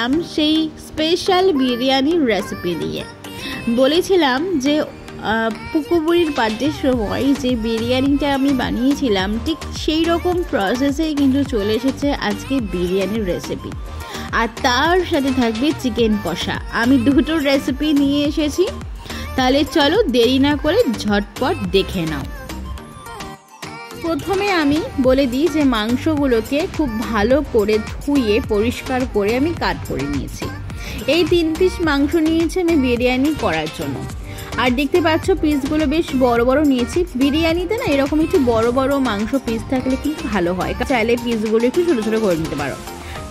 এলাম সেই স্পেশাল বিরিয়ানির রেসিপি নিয়ে। বলেছিলাম যে পুকুবুড়ির বার্থডের সময় যে বিরিয়ানিটা আমি বানিয়েছিলাম ঠিক সেই রকম প্রসেসেই কিন্তু চলে এসেছে আজকে বিরিয়ানির রেসিপি, আর তার সাথে থাকবে চিকেন কষা। আমি দুটো রেসিপি নিয়ে এসেছি, তাহলে চলো দেরি না করে ঝটপট দেখে নাও। প্রথমে আমি বলে দিই যে মাংসগুলোকে খুব ভালো করে ধুয়ে পরিষ্কার করে আমি কাট করে নিয়েছি। এই 3 পিস মাংস নিয়েছি আমি বিরিয়ানি করার জন্য। আর দেখতে পাচ্ছ পিসগুলো বেশ বড় বড় নিয়েছি। বিরিয়ানিতে না এরকম একটু বড় বড় মাংস পিস থাকলে কিন্তু ভালো হয়, চাইলে পিসগুলো একটু ছোটো ছোটো করে নিতে পারো।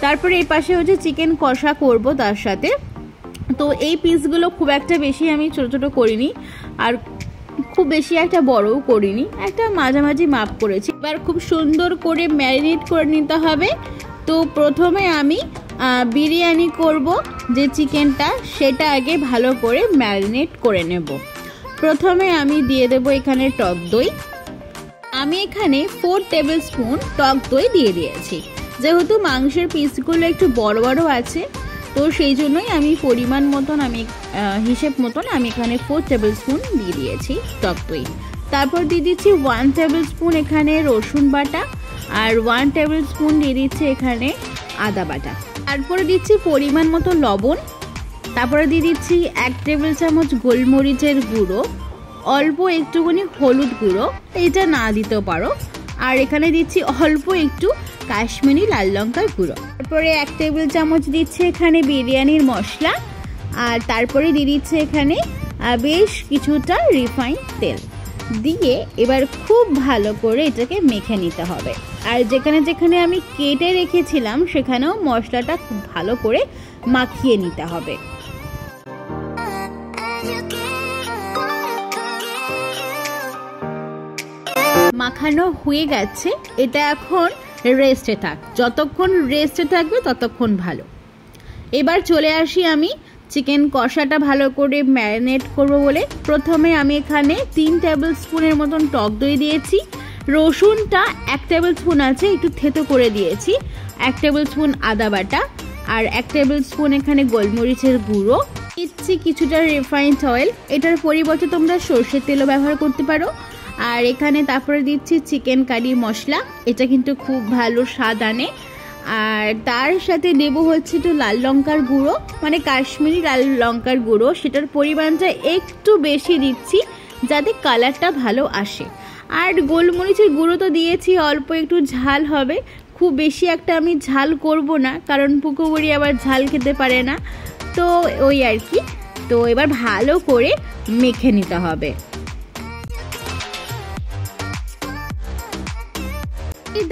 তারপরে এই পাশে হচ্ছে চিকেন কষা করব তার সাথে। তো এই পিসগুলো খুব একটা বেশি আমি ছোটো ছোটো করিনি, আর খুব বেশি একটা বড়ও করিনি, একটা মাঝামাঝি মাপ করেছি। এবার খুব সুন্দর করে ম্যারিনেট করে নিতে হবে। তো প্রথমে আমি বিরিয়ানি করব যে চিকেনটা, সেটা আগে ভালো করে ম্যারিনেট করে নেব। প্রথমে আমি দিয়ে দেব এখানে টক দই। আমি এখানে 4 টেবিল স্পুন টক দই দিয়ে দিয়েছি। যেহেতু মাংসের পিসগুলো একটু বড় বড় আছে, তো সেই জন্যই আমি পরিমাণ মতন হিসেব মতন আমি এখানে 4 টেবিল স্পুন দিয়ে দিয়েছি টক দই। তারপর দিয়ে দিচ্ছি 1 টেবিল স্পুন এখানে রসুন বাটা, আর 1 টেবিল স্পুন দিয়ে দিচ্ছি এখানে আদা বাটা। তারপরে দিচ্ছি পরিমাণ মতো লবণ। তারপরে দিয়ে দিচ্ছি 1 টেবিল চামচ গোলমরিচের গুঁড়ো, অল্প একটুখানি হলুদ গুঁড়ো, এটা না দিতেও পারো। আর এখানে দিচ্ছি অল্প একটু কাশ্মীরি লাল লঙ্কার গুঁড়ো। তারপরে 1 টেবিল চামচ দিচ্ছে এখানে বিরিয়ানির মশলা, আর তারপরে দিয়ে দিচ্ছে এখানে বেশ কিছুটা রিফাইন তেল দিয়ে এবার খুব ভালো করে এটাকে মেখে নিতে হবে। আর যেখানে যেখানে আমি কেটে রেখেছিলাম সেখানেও মশলাটা খুব ভালো করে মাখিয়ে নিতে হবে। মাখানো হয়ে গেছে, এটা এখন রেস্টে থাক। যতক্ষণ রেস্টে থাকবে ততক্ষণ ভালো। এবার চলে আসি আমি চিকেন কষাটা ভালো করে ম্যারিনেট করব বলে। প্রথমে আমি এখানে 3 টেবিল স্পুনের মতন টক দই দিয়েছি। রসুনটা 1 টেবিল স্পুন আছে, একটু থেতো করে দিয়েছি। 1 টেবিল স্পুন আদা বাটা, আর 1 টেবিল স্পুন এখানে গোলমরিচের গুঁড়ো। দিচ্ছি কিছুটা রিফাইন্ড অয়েল, এটার পরিবর্তে তোমরা সর্ষের তেলও ব্যবহার করতে পারো। আর এখানে তারপরে দিচ্ছি চিকেন কারি মশলা, এটা কিন্তু খুব ভালো স্বাদ আনে। আর তার সাথে দেবো হচ্ছে একটু লাল লঙ্কার গুঁড়ো, মানে কাশ্মীরি লাল লঙ্কার গুঁড়ো, সেটার পরিমাণটা একটু বেশি দিচ্ছি যাতে কালারটা ভালো আসে। আর গোলমরিচের গুঁড়ো তো দিয়েছি, অল্প একটু ঝাল হবে, খুব বেশি একটা আমি ঝাল করব না, কারণ পুকুবুড়ি আবার ঝাল খেতে পারে না, তো ওই আর কি। তো এবার ভালো করে মেখে নিতে হবে।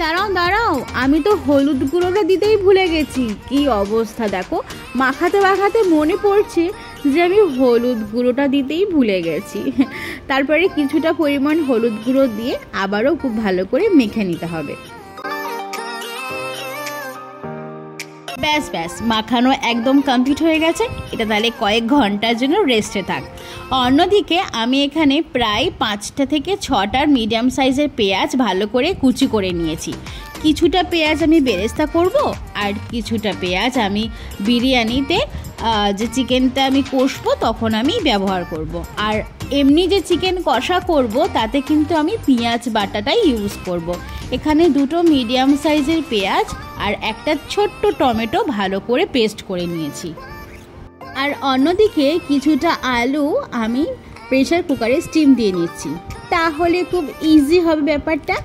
দাঁড়াও দাঁড়াও, আমি তো হলুদ গুঁড়োটা দিতেই ভুলে গেছি। কি অবস্থা দেখো, মাখাতে মাখাতে মনে পড়ছে যে আমি হলুদ গুঁড়োটা দিতেই ভুলে গেছি। তারপরে কিছুটা পরিমাণ হলুদ গুঁড়ো দিয়ে আবারও খুব ভালো করে মেখে নিতে হবে। ব্যাস ব্যাস, মাখানো একদম কমপ্লিট হয়ে গেছে। এটা তাহলে কয়েক ঘন্টার জন্য রেস্টে থাক। অন্যদিকে আমি এখানে প্রায় 5টা থেকে 6টার মিডিয়াম সাইজের পেঁয়াজ ভালো করে কুচি করে নিয়েছি। কিছুটা পেঁয়াজ আমি বেরেস্তা করব, আর কিছুটা পেঁয়াজ আমি বিরিয়ানিতে যে চিকেনটা আমি কষবো তখন আমি ব্যবহার করব। আর এমনি যে চিকেন কষা করব তাতে কিন্তু আমি পেঁয়াজ বাটাটাই ইউজ করব। এখানে 2টো মিডিয়াম সাইজের পেঁয়াজ আর একটা ছোট্ট টমেটো ভালো করে পেস্ট করে নিয়েছি। আর অন্যদিকে কিছুটা আলু আমি প্রেসার কুকারে স্টিম দিয়ে নিচ্ছি, তাহলে খুব ইজি হবে ব্যাপারটা।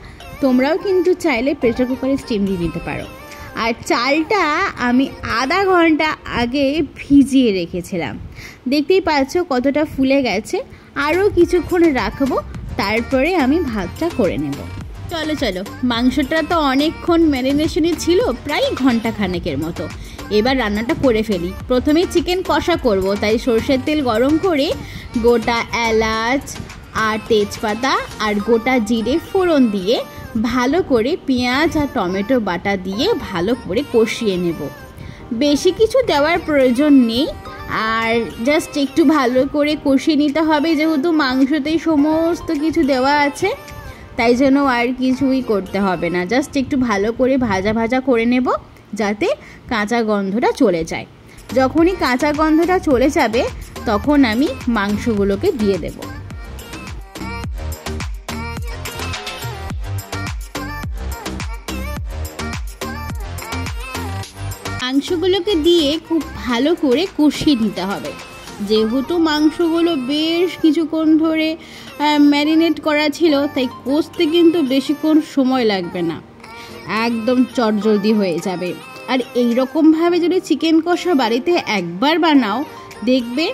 তোমরাও কিন্তু চাইলে প্রেসার কুকারে স্টিম দিয়ে নিতে পারো। আর চালটা আমি আধা ঘন্টা আগে ভিজিয়ে রেখেছিলাম, দেখতেই পাচ্ছ কতটা ফুলে গেছে। আরও কিছুক্ষণ রাখবো, তারপরে আমি ভাতটা করে নেব। চলো চলো, মাংসটা তো অনেকক্ষণ ম্যারিনেশনে ছিল, প্রায় ঘন্টা খানেকের মতো। এবার রান্নাটা করে ফেলি। প্রথমে চিকেন কষা করব, তাই সরষের তেল গরম করে গোটা এলাচ আর তেজপাতা আর গোটা জিরে ফোড়ন দিয়ে ভালো করে পেঁয়াজ আর টমেটো বাটা দিয়ে ভালো করে কষিয়ে নেব। বেশি কিছু দেওয়ার প্রয়োজন নেই, আর জাস্ট একটু ভালো করে কষিয়ে নিতে হবে, যেহেতু মাংসতেই সমস্ত কিছু দেওয়া আছে, তাই জন্য আর কিছুই করতে হবে না। জাস্ট একটু ভালো করে ভাজা ভাজা করে নেব, যাতে কাঁচা গন্ধটা চলে যায়। যখনই কাঁচা গন্ধটা চলে যাবে তখন আমি মাংসগুলোকে দিয়ে দেব। মাংসগুলোকে দিয়ে খুব ভালো করে কষিয়ে নিতে হবে। যেহেতু মাংসগুলো বেশ কিছুক্ষণ ধরে ম্যারিনেট করা ছিল, তাই কষতে কিন্তু বেশিক্ষণ সময় লাগবে না, একদম চটজলদি হয়ে যাবে। আর এই রকমভাবে যদি চিকেন কষা বাড়িতে একবার বানাও, দেখবে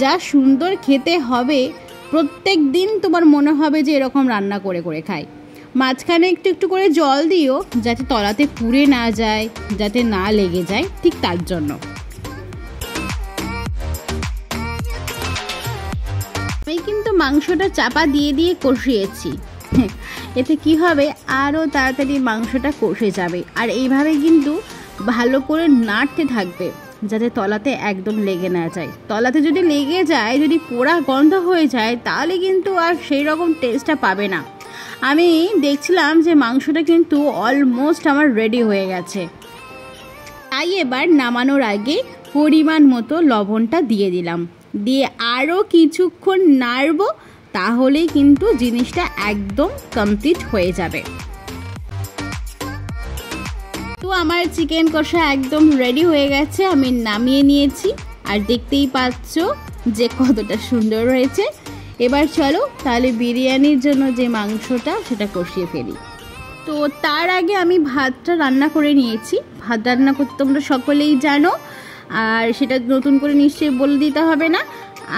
যা সুন্দর খেতে হবে। প্রত্যেক দিন তোমার মনে হবে যে এরকম রান্না করে করে খাই। মাঝখানে একটু একটু করে জল দিও, যাতে তলাতে পুড়ে না যায়, যাতে না লেগে যায়, ঠিক তার জন্য। আমি কিন্তু মাংসটা চাপা দিয়ে দিয়ে কষিয়েছি, এতে কি হবে আরও তাড়াতাড়ি মাংসটা কষে যাবে। আর এইভাবে কিন্তু ভালো করে নাড়তে থাকবে, যাতে তলাতে একদম লেগে না যায়। তলাতে যদি লেগে যায়, যদি পোড়া গন্ধ হয়ে যায়, তাহলে কিন্তু আর সেই রকম টেস্টটা পাবে না। আমি দেখছিলাম যে মাংসটা কিন্তু অলমোস্ট আমার রেডি হয়ে গেছে, তাই এবার নামানোর আগে পরিমাণ মতো লবণটা দিয়ে দিলাম, দিয়ে আরও কিছুক্ষণ নাড়বো, তাহলেই কিন্তু জিনিসটা একদম কমপ্লিট হয়ে যাবে। তো আমার চিকেন কষা একদম রেডি হয়ে গেছে, আমি নামিয়ে নিয়েছি। আর দেখতেই পাচ্ছ যে কতটা সুন্দর হয়েছে। এবার চলো তাহলে বিরিয়ানির জন্য যে মাংসটা সেটা কষিয়ে ফেলি। তো তার আগে আমি ভাতটা রান্না করে নিয়েছি। ভাত রান্না করতে তোমরা সকলেই জানো, আর সেটা নতুন করে নিশ্চয়ই বলে দিতে হবে না।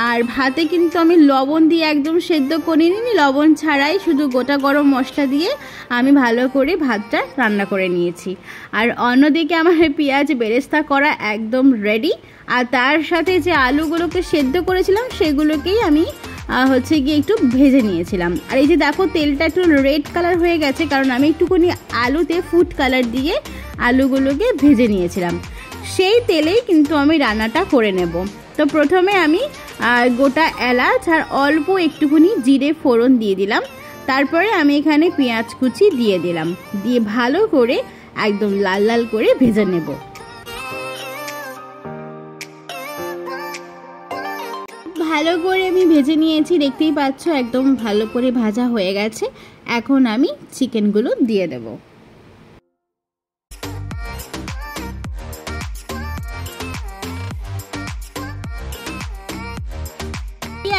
আর ভাতে কিন্তু আমি লবণ দিয়ে একদম সেদ্ধ করে নিইনি, লবণ ছাড়াই শুধু গোটা গরম মশলা দিয়ে আমি ভালো করে ভাতটা রান্না করে নিয়েছি। আর অন্যদিকে আমার পেঁয়াজ বেরেস্তা করা একদম রেডি। আর তার সাথে যে আলুগুলোকে সেদ্ধ করেছিলাম সেগুলোকেই আমি গিয়ে একটু ভেজে নিয়েছিলাম। আর এই যে দেখো তেলটা একটু রেড কালার হয়ে গেছে, কারণ আমি একটুখানি আলুতে ফুড কালার দিয়ে আলুগুলোকে ভেজে নিয়েছিলাম। সেই তেলেই কিন্তু আমি রান্নাটা করে নেব। তো প্রথমে আমি গোটা এলাচ আর অল্প একটুখানি জিরে ফোড়ন দিয়ে দিলাম। তারপরে আমি এখানে পেঁয়াজ কুচি দিয়ে দিলাম, দিয়ে ভালো করে একদম লাল লাল করে ভেজে নেব। ভালো করে আমি ভেজে নিয়েছি, দেখতেই পাচ্ছ একদম ভালো করে ভাজা হয়ে গেছে। এখন আমি চিকেনগুলো দিয়ে দেব।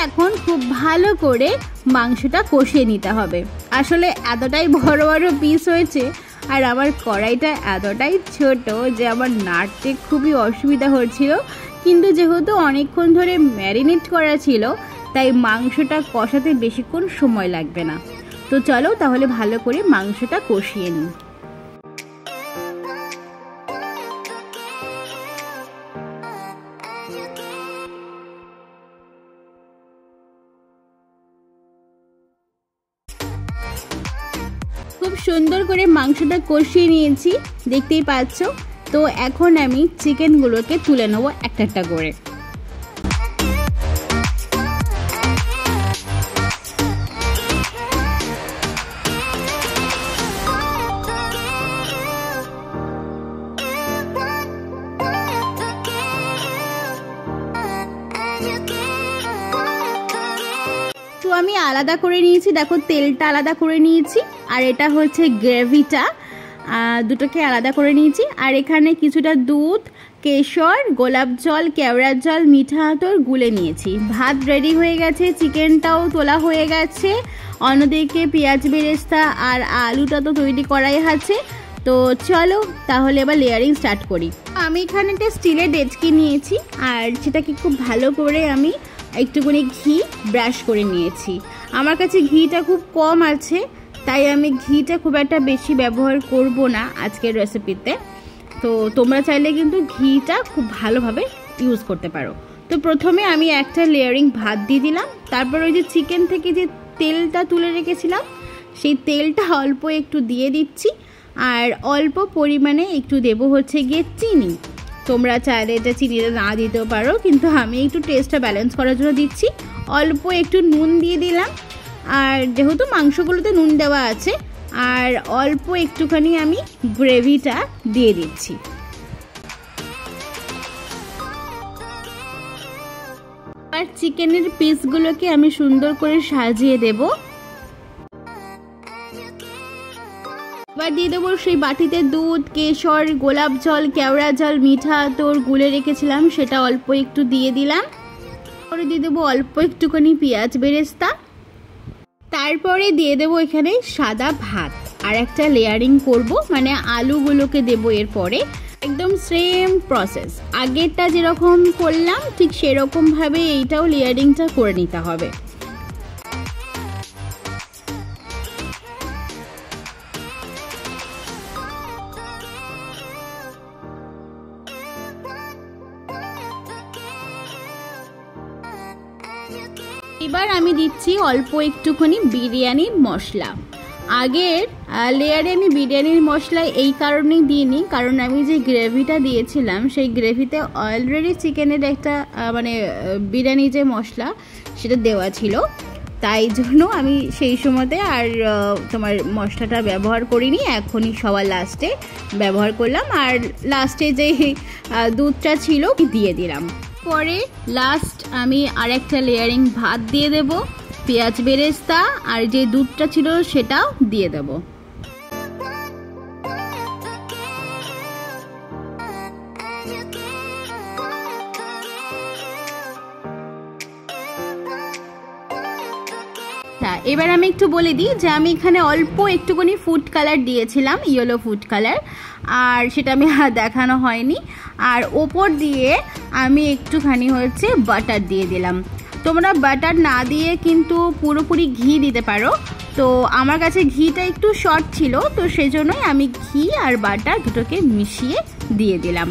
এখন খুব ভালো করে মাংসটা কষিয়ে নিতে হবে। আসলে এতটাই বড় বড় পিস হয়েছে আর আমার কড়াইটা এতটাই ছোট যে আমার নাড়তে খুবই অসুবিধা হচ্ছিল। কিন্তু যেহেতু অনেকক্ষণ ধরে ম্যারিনেট করা ছিল, তাই মাংসটা কষাতে বেশিক্ষণ সময় লাগবে না। তো চলো তাহলে ভালো করে মাংসটা কষিয়ে নিই। খুব সুন্দর করে মাংসটা কষিয়ে নিয়েছি, দেখতেই পাচ্ছ। তো এখন আমি চিকেনগুলোকে তুলে নেবো একটা একটা করে। তো আমি আলাদা করে নিয়েছি, দেখো তেলটা আলাদা করে নিয়েছি, আর এটা হচ্ছে গ্রেভিটা, দুটোকে আলাদা করে নিয়েছি। আর এখানে কিছুটা দুধ, কেশর, গোলাপ জল, কেওড়ার জল, মিঠা আতর গুলে নিয়েছি। ভাত রেডি হয়ে গেছে, চিকেনটাও তোলা হয়ে গেছে, অন্যদিকে পেঁয়াজ বেরেস্তা আর আলুটা তো তৈরি করাই আছে। তো চলো তাহলে এবার লেয়ারিং স্টার্ট করি। আমি এখানে একটা স্টিলের ডেচকি নিয়েছি, আর সেটাকে খুব ভালো করে আমি একটুখানি ঘি ব্রাশ করে নিয়েছি। আমার কাছে ঘিটা খুব কম আছে, তাই আমি ঘিটা খুব একটা বেশি ব্যবহার করব না আজকের রেসিপিতে। তো তোমরা চাইলে কিন্তু ঘিটা খুব ভালোভাবে ইউজ করতে পারো। তো প্রথমে আমি একটা লেয়ারিং ভাত দিয়ে দিলাম, তারপর ওই যে চিকেন থেকে যে তেলটা তুলে রেখেছিলাম সেই তেলটা অল্প একটু দিয়ে দিচ্ছি, আর অল্প পরিমাণে একটু দেবো হচ্ছে গিয়ে চিনি। তোমরা চাইলে এটা চিনিটা না দিতেও পারো, কিন্তু আমি একটু টেস্টটা ব্যালেন্স করার জন্য দিচ্ছি। অল্প একটু নুন দিয়ে দিলাম, আর যেহেতু মাংসগুলোতে নুন দেওয়া আছে, আর অল্প একটুখানি আমি গ্রেভিটা দিয়ে দিচ্ছি। আর চিকেনের পিসগুলোকে আমি সুন্দর করে সাজিয়ে দেব। এবার দিয়ে দেবো সেই বাটিতে দুধ, কেশর, গোলাপ জল, কেওড়া জল, মিঠা তোর গুলে রেখেছিলাম সেটা অল্প একটু দিয়ে দিলাম। পরে দিয়ে দেবো অল্প একটুখানি পেঁয়াজ বেরেস্তা। তারপরে দিয়ে দেবো এখানে সাদা ভাত আর একটা লেয়ারিং করব, মানে আলুগুলোকে দেবো এরপরে। একদম সেম প্রসেস, আগেরটা যেরকম করলাম ঠিক সেরকমভাবে এইটাও লেয়ারিংটা করে নিতে হবে। এবার আমি দিচ্ছি অল্প একটুখানি বিরিয়ানির মশলা। আগের লেয়ারে আমি বিরিয়ানির মশলা এই কারণেই দিইনি, কারণ আমি যে গ্রেভিটা দিয়েছিলাম সেই গ্রেভিতে অলরেডি চিকেনের একটা মানে বিরিয়ানি যে মশলা সেটা দেওয়া ছিল, তাই জন্য আমি সেই সময়তে আর তোমার মশলাটা ব্যবহার করিনি। এখনই সবার লাস্টে ব্যবহার করলাম, আর লাস্টে যে দুধটা ছিল দিয়ে দিলাম। পরে লাস্ট আমি আরেকটা লেয়ারিং ভাত দিয়ে দেব, পেঁয়াজ বেরেস্তা আর যে দুধটা ছিল সেটাও দিয়ে দেব। এবার আমি একটু বলে দিই যে আমি এখানে অল্প একটুখানি ফুড কালার দিয়েছিলাম, ইয়েলো ফুড কালার, আর সেটা আমি দেখানো হয়নি। আর ওপর দিয়ে আমি একটুখানি হচ্ছে বাটার দিয়ে দিলাম। তোমরা বাটার না দিয়ে কিন্তু পুরোপুরি ঘি দিতে পারো, তো আমার কাছে ঘিটা একটু শর্ট ছিল, তো সেজন্যই আমি ঘি আর বাটার দুটোকে মিশিয়ে দিয়ে দিলাম।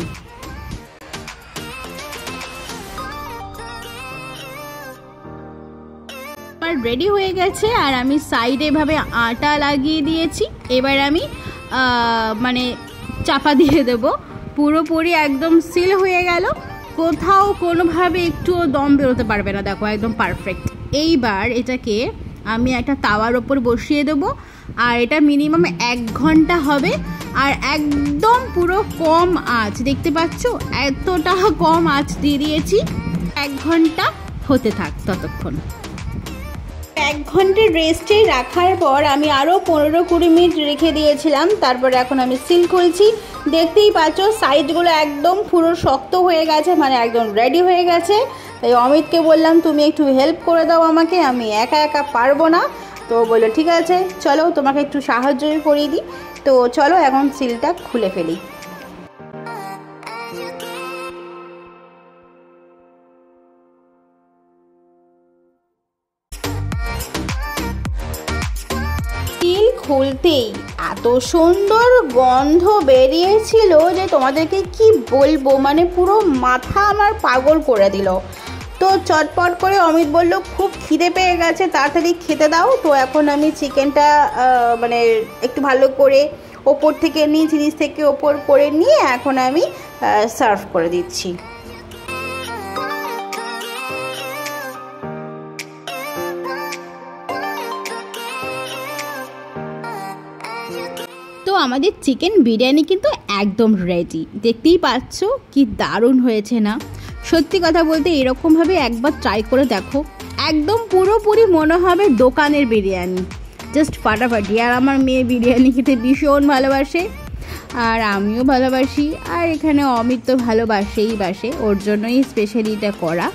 রেডি হয়ে গেছে, আর আমি সাইডে এভাবে আটা লাগিয়ে দিয়েছি। এবার আমি মানে চাপা দিয়ে দেব, পুরোপুরি একদম সিল হয়ে গেল, কোথাও কোনোভাবে একটুও দম বেরোতে পারবে না। দেখো একদম পারফেক্ট। এইবার এটাকে আমি একটা তাওয়ার ওপর বসিয়ে দেবো, আর এটা মিনিমাম 1 ঘন্টা হবে, আর একদম পুরো কম আঁচ, দেখতে পাচ্ছ এতটা কম আঁচ দিয়ে দিয়েছি। 1 ঘন্টা হতে থাক ততক্ষণ। 1 ঘন্টার রেস্টে রাখার পর আমি আরও 15-20 মিনিট রেখে দিয়েছিলাম। তারপর এখন আমি সিল খুলছি, দেখতেই পাচ্ছ সাইডগুলো একদম পুরো শক্ত হয়ে গেছে, মানে একদম রেডি হয়ে গেছে। তাই অমিতকে বললাম তুমি একটু হেল্প করে দাও আমাকে, আমি একা একা পারবো না। তো বললো ঠিক আছে চলো তোমাকে একটু সাহায্যই করিয়ে দিই। তো চলো এখন সিলটা খুলে ফেলি। সিল খুলতেই এত সুন্দর গন্ধ বেরিয়েছিল যে তোমাদেরকে কি বলবো, মানে পুরো মাথা আমার পাগল করে দিল। তো চটপট করে অমিত বলল খুব খিদে পেয়ে গেছে, তাড়াতাড়ি খেতে দাও। তো এখন আমি চিকেনটা মানে একটু ভালো করে ওপর থেকে নিচ থেকে ওপর করে নিয়ে এখন আমি সার্ভ করে দিচ্ছি। তো আমাদের চিকেন বিরিয়ানি কিন্তু একদম রেডি, দেখতেই পাচ্ছ কি দারুণ হয়েছে না? সত্যি কথা বলতে এরকমভাবে একবার ট্রাই করে দেখো, একদম পুরোপুরি মনে হবে দোকানের বিরিয়ানি, জাস্ট ফাটাফাটি। আর আমার মেয়ে বিরিয়ানি খেতে ভীষণ ভালোবাসে, আর আমিও ভালোবাসি, আর এখানে অমিত তো বাসে, ওর জন্যই স্পেশালি এটা করা।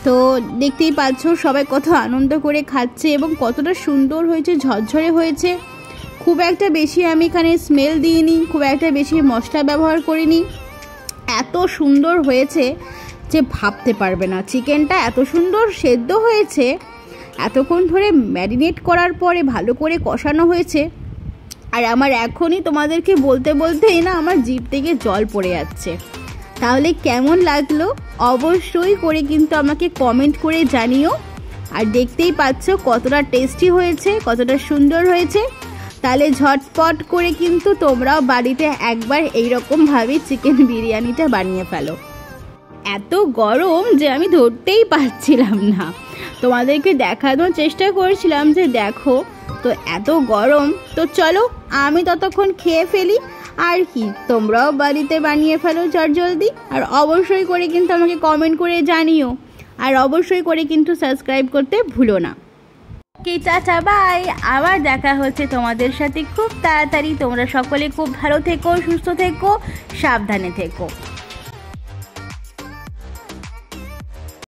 তো দেখতেই পাচ্ছ সবাই কত আনন্দ করে খাচ্ছে এবং কতটা সুন্দর হয়েছে, ঝরঝরে হয়েছে। খুব একটা বেশি আমি এখানে স্মেল দিইনি, খুব একটা বেশি মশলা ব্যবহার করিনি, এত সুন্দর হয়েছে যে ভাবতে পারবে না। চিকেনটা এত সুন্দর সেদ্ধ হয়েছে, এতক্ষণ ধরে ম্যারিনেট করার পরে ভালো করে কষানো হয়েছে, আর আমার এখনই তোমাদেরকে বলতে বলতেই না আমার জিভ থেকে জল পড়ে যাচ্ছে। তাহলে কেমন লাগলো অবশ্যই করে কিন্তু আমাকে কমেন্ট করে জানিও। আর দেখতেই পাচ্ছ কতটা টেস্টি হয়েছে, কতটা সুন্দর হয়েছে। তাহলে ঝটপট করে কিন্তু তোমরাও বাড়িতে একবার এইরকমভাবে চিকেন বিরিয়ানিটা বানিয়ে ফেলো। এত গরম যে আমি ধরতেই পারছিলাম না, তোমাদেরকে দেখানোর চেষ্টা করছিলাম যে দেখো, তো এত গরম। তো চলো আমি ততক্ষণ খেয়ে ফেলি, আর কি তোমরাও বাড়িতে বানিয়ে ফেলো জলদি। আর অবশ্যই করে কিন্তু আমাকে কমেন্ট করে জানিও। আর অবশ্যই করে কিন্তু সাবস্ক্রাইব করতে ভুলো না। ওকে, টাটা, বাই। আবার দেখা হচ্ছে তোমাদের সাথে খুব তাড়াতাড়ি। তোমরা সকলে খুব ভালো থেকো, সুস্থ থেকো, সাবধানে থেকো।